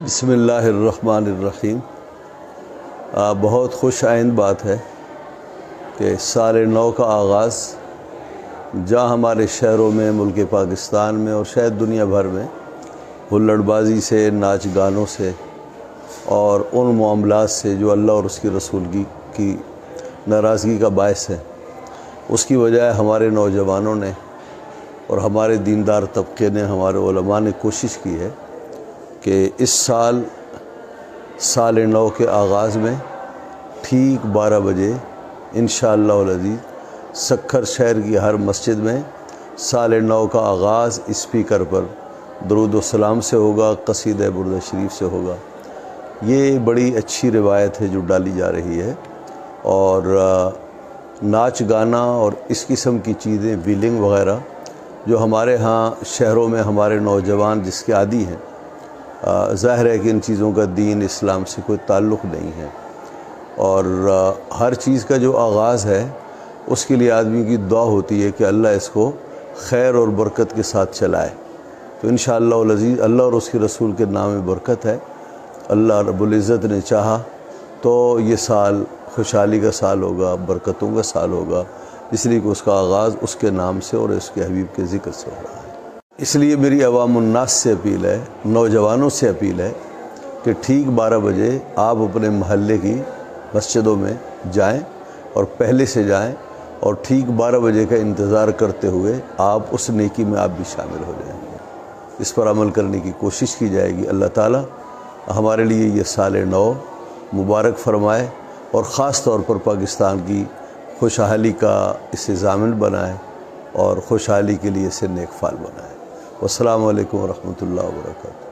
بسم اللہ الرحمن الرحیم۔ بہت خوش آئند بات ہے کہ سال نو کا آغاز جہاں ہمارے شہروں میں، ملک پاکستان میں اور شاید دنیا بھر میں ہلڑ بازی سے، ناچ گانوں سے اور ان معاملات سے جو اللہ اور اس کی رسول کی ناراضگی کا باعث ہے، اس کی وجہ ہمارے نوجوانوں نے اور ہمارے دیندار طبقے نے، ہمارے علماء نے کوشش کی ہے کہ اس سال نو کے آغاز میں ٹھیک 12 بجے انشاءاللہ العزیز سکھر شہر کی ہر مسجد میں سال نو کا آغاز اسپیکر پر درود و سلام سے ہوگا، قصیدہ برد شریف سے ہوگا۔ یہ بڑی اچھی روایت ہے جو ڈالی جا رہی ہے، اور ناچ گانا اور اس قسم کی چیزیں، ویلنگ وغیرہ جو ہمارے ہاں شہروں میں ہمارے نوجوان جس کے عادی ہیں، ظاہر ہے کہ ان چیزوں کا دین اسلام سے کوئی تعلق نہیں ہے، اور ہر چیز کا جو آغاز ہے اس کے لیے آدمی کی دعا ہوتی ہے کہ اللہ اس کو خیر اور برکت کے ساتھ چلائے۔ تو انشاءاللہ العزیز اللہ اور اس کے رسول کے نام میں برکت ہے۔ اللہ رب العزت نے چاہا تو یہ سال خوشحالی کا سال ہوگا، برکتوں کا سال ہوگا، اس لیے کہ اس کا آغاز اس کے نام سے اور اس کے حبیب کے ذکر سے ہو رہا ہے۔ اس لیے میری عوام الناس سے اپیل ہے، نوجوانوں سے اپیل ہے کہ ٹھیک 12 بجے آپ اپنے محلے کی مسجدوں میں جائیں، اور پہلے سے جائیں، اور ٹھیک 12 بجے کا انتظار کرتے ہوئے آپ اس نیکی میں آپ بھی شامل ہو جائیں گے۔ اس پر عمل کرنے کی کوشش کی جائے گی۔ اللہ تعالیٰ ہمارے لیے یہ سال نو مبارک فرمائے، اور خاص طور پر پاکستان کی خوشحالی کا اسے ضامن بنائے، اور خوشحالی کے لیے اسے نیک فال بنائے۔ والسلام علیکم ورحمۃ اللہ وبرکاتہ۔